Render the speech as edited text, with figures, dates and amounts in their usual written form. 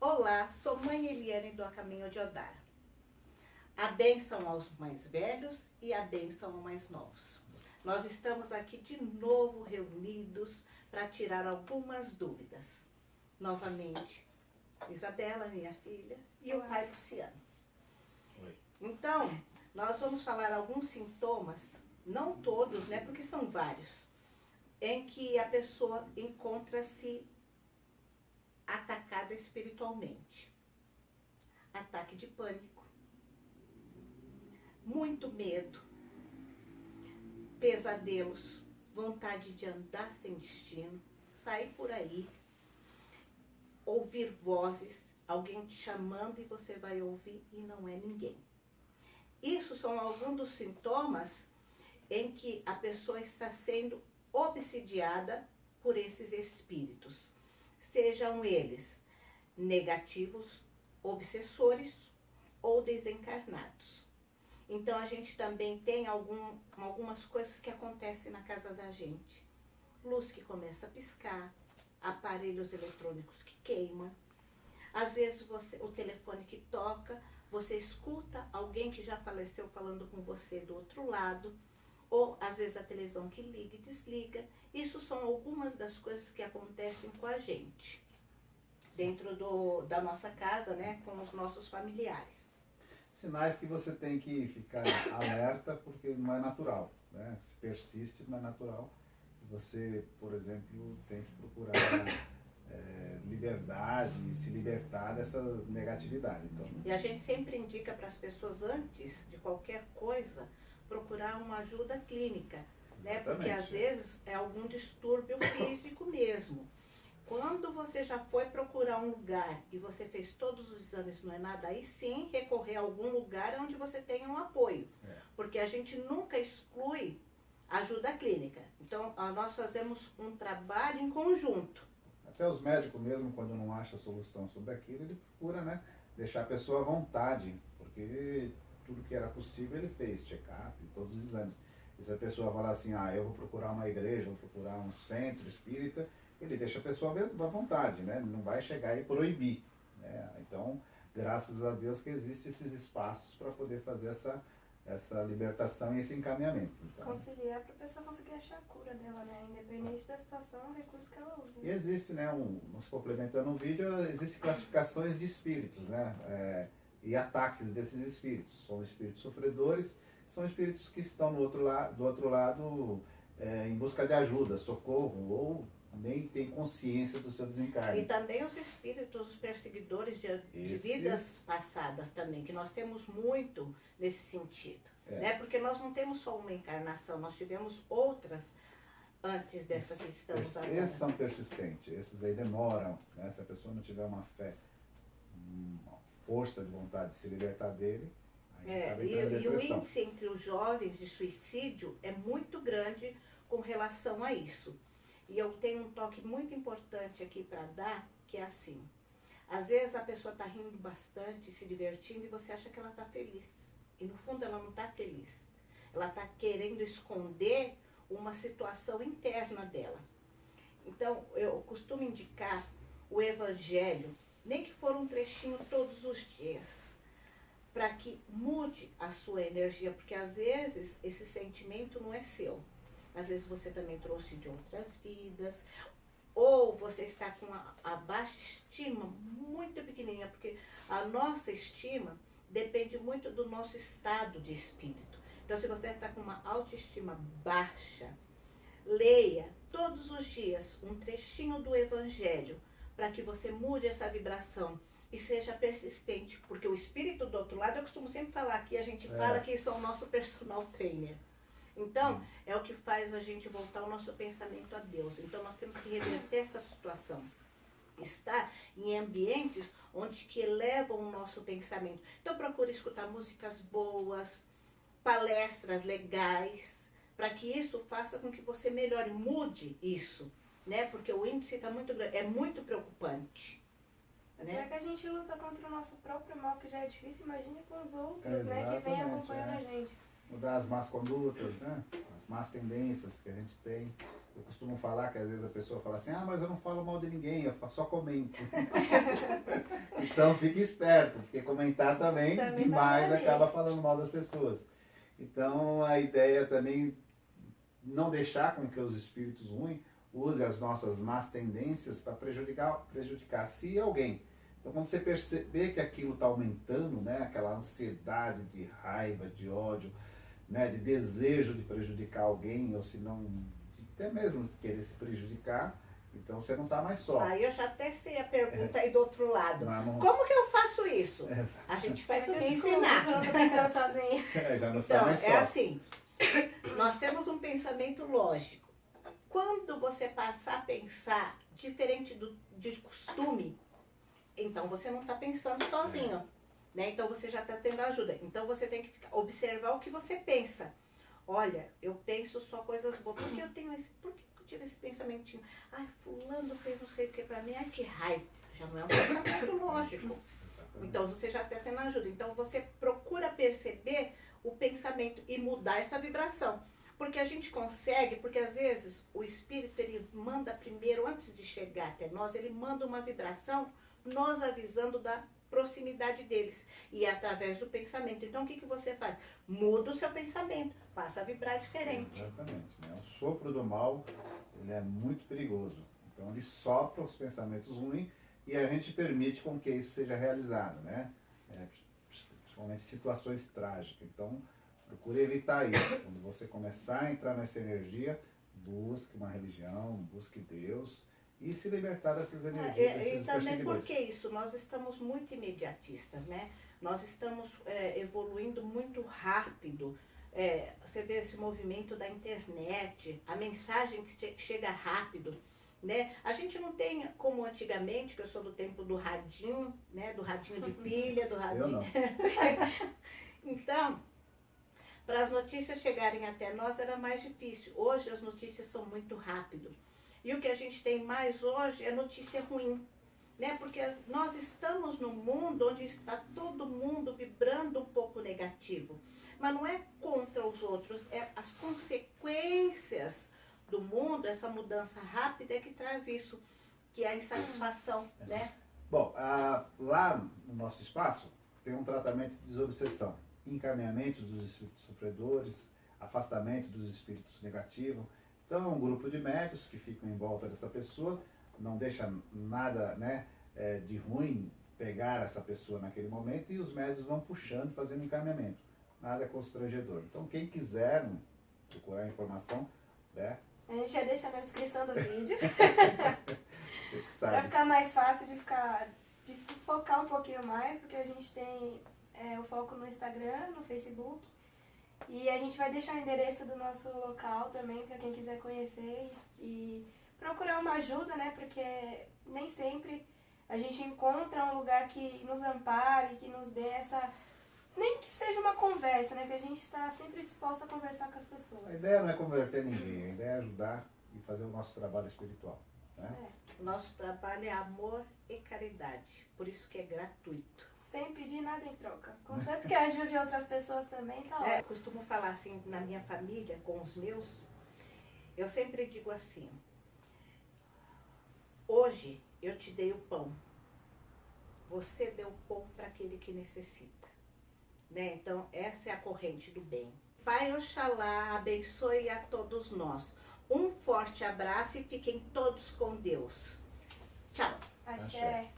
Olá, sou mãe Eliane do A Caminho de Odara. A bênção aos mais velhos e a bênção aos mais novos. Nós estamos aqui de novo reunidos para tirar algumas dúvidas. Novamente, Isabela, minha filha, e o pai Luciano. Oi. Então, nós vamos falar alguns sintomas, não todos, né, porque são vários, em que a pessoa encontra-se atacada espiritualmente. Ataque de pânico, muito medo, pesadelos, vontade de andar sem destino, sair por aí, ouvir vozes, alguém te chamando e você vai ouvir e não é ninguém. Isso são alguns dos sintomas em que a pessoa está sendo obsidiada por esses espíritos. Sejam eles negativos, obsessores ou desencarnados. Então a gente também tem algumas coisas que acontecem na casa da gente. Luz que começa a piscar, aparelhos eletrônicos que queimam. Às vezes o telefone que toca, você escuta alguém que já faleceu falando com você do outro lado. Ou às vezes a televisão que liga e desliga. Isso são algumas das coisas que acontecem com a gente, dentro da nossa casa, né, com os nossos familiares. Sinais que você tem que ficar alerta porque não é natural, né? Se persiste, não é natural. Você, por exemplo, tem que procurar liberdade e se libertar dessa negatividade. Então, E a gente sempre indica para as pessoas, antes de qualquer coisa, procurar uma ajuda clínica, né? Porque às vezes é algum distúrbio físico mesmo. Quando você já foi procurar um lugar e você fez todos os exames, não é nada, aí sim recorrer a algum lugar onde você tenha um apoio. Porque a gente nunca exclui ajuda clínica. Então, nós fazemos um trabalho em conjunto. até os médicos mesmo, quando não acha solução sobre aquilo, ele procura, né, deixar a pessoa à vontade, porque tudo que era possível ele fez, check-up, todos os exames. E se a pessoa falar assim, eu vou procurar uma igreja, vou procurar um centro espírita, ele deixa a pessoa à vontade, né? Não vai chegar e proibir, né? Então, graças a Deus que existem esses espaços para poder fazer essa libertação e esse encaminhamento. Então, conciliar para a pessoa conseguir achar a cura dela, né? Independente da situação, é o recurso que ela usa. e existe, né, nos complementando o vídeo, existem classificações de espíritos, né? E ataques desses espíritos. São espíritos sofredores, são espíritos que estão do outro lado em busca de ajuda, socorro, ou também tem consciência do seu desencarne. E também os espíritos, os perseguidores de vidas passadas também, que nós temos muito nesse sentido. Né? Porque nós não temos só uma encarnação, nós tivemos outras antes dessa que estamos agora. Esses são persistentes, esses aí demoram, né? Se a pessoa não tiver uma fé, uma força de vontade de se libertar dele, aí acaba entrando em e o depressão. índice entre os jovens de suicídio é muito grande com relação a isso. E eu tenho um toque muito importante aqui para dar, que é assim. Às vezes a pessoa está rindo bastante, se divertindo, e você acha que ela está feliz. E no fundo ela não está feliz. Ela está querendo esconder uma situação interna dela. Então, eu costumo indicar o evangelho, nem que for um trechinho todos os dias, para que mude a sua energia, porque às vezes esse sentimento não é seu. Às vezes você também trouxe de outras vidas, ou você está com a baixa estima muito pequenininha, porque a nossa estima depende muito do nosso estado de espírito. Então, se você está com uma autoestima baixa, leia todos os dias um trechinho do Evangelho, para que você mude essa vibração e seja persistente, porque o espírito do outro lado, eu costumo sempre falar aqui, a gente fala que são o nosso personal trainer. Então, é o que faz a gente voltar o nosso pensamento a Deus. Então, nós temos que reverter essa situação. Estar em ambientes onde que elevam o nosso pensamento. Então, procure escutar músicas boas, palestras legais, para que isso faça com que você melhore, mude isso, né? Porque o índice está muito grande, é muito preocupante. Até Né? que a gente luta contra o nosso próprio mal, que já é difícil, imagine com os outros, né, que Exatamente, vem acompanhando a gente. mudar as más condutas, né? As más tendências que a gente tem. Eu costumo falar que às vezes a pessoa fala assim, mas eu não falo mal de ninguém, eu só comento. Então fique esperto, porque comentar também demais acaba falando mal das pessoas. Então a ideia também não deixar com que os espíritos ruins usem as nossas más tendências para prejudicar se alguém. Então quando você perceber que aquilo está aumentando, né, aquela ansiedade de raiva, de ódio, né, de desejo de prejudicar alguém, ou se não, até mesmo querer se prejudicar, então você não está mais só. Aí eu já até sei a pergunta aí do outro lado. Não. Como que eu faço isso? A gente vai também ensinar. Eu não tô pensando sozinha. Já não está Então, mais só. é assim, nós temos um pensamento lógico. Quando você passar a pensar diferente de costume, então você não está pensando sozinho. Né? Então você já está tendo ajuda. Então você tem que observar o que você pensa. Olha, eu penso só coisas boas. Por que eu tive esse pensamentinho? Ai, fulano fez não sei o que pra mim. Ai, que raiva. Já não é um pensamento lógico. Então você já está tendo ajuda. Então você procura perceber o pensamento e mudar essa vibração. Porque a gente consegue, porque às vezes o espírito ele manda primeiro, antes de chegar até nós, ele manda uma vibração, nós avisando da proximidade deles. E é através do pensamento. Então o que você faz? Muda o seu pensamento, passa a vibrar diferente. Exatamente. Né? O sopro do mal, ele é muito perigoso. Então ele sopra os pensamentos ruins e a gente permite com que isso seja realizado, né? Principalmente situações trágicas. Então procure evitar isso. Quando você começar a entrar nessa energia, busque uma religião, busque Deus e se libertar dessas energias, desses E também perseguidores. porque isso, nós estamos muito imediatistas, né? Nós estamos evoluindo muito rápido. Você vê esse movimento da internet, a mensagem que chega rápido, né? A gente não tem como antigamente, que eu sou do tempo do radinho, né? Do radinho de pilha, do radinho... Eu não. Então, para as notícias chegarem até nós era mais difícil. Hoje as notícias são muito rápido. E o que a gente tem mais hoje é notícia ruim, né? Porque nós estamos num mundo onde está todo mundo vibrando um pouco negativo. Mas não é contra os outros, é as consequências do mundo, essa mudança rápida é que traz isso, que é a insatisfação, né? Bom, lá no nosso espaço tem um tratamento de desobsessão, encaminhamento dos espíritos sofredores, afastamento dos espíritos negativos. Então é um grupo de médios que ficam em volta dessa pessoa, não deixa nada, né, de ruim pegar essa pessoa naquele momento e os médios vão puxando, fazendo encaminhamento. Nada constrangedor. Então quem quiser procurar informação, né? A gente vai deixar na descrição do vídeo. Você que sabe. Pra ficar mais fácil de focar um pouquinho mais, porque a gente tem o foco no Instagram, no Facebook. E a gente vai deixar o endereço do nosso local também para quem quiser conhecer e procurar uma ajuda, né? Porque nem sempre a gente encontra um lugar que nos ampare, que nos dê essa... Nem que seja uma conversa, né? Que a gente está sempre disposto a conversar com as pessoas. A ideia não é converter ninguém, a ideia é ajudar e fazer o nosso trabalho espiritual. Né? O nosso trabalho é amor e caridade, por isso que é gratuito. Sem pedir nada em troca. Contanto que ajude outras pessoas também, tá ótimo. Eu costumo falar assim, na minha família, com os meus, eu sempre digo assim, hoje eu te dei o pão, você deu o pão para aquele que necessita. Né? Então, essa é a corrente do bem. Pai Oxalá abençoe a todos nós. Um forte abraço e fiquem todos com Deus. Tchau. Axé.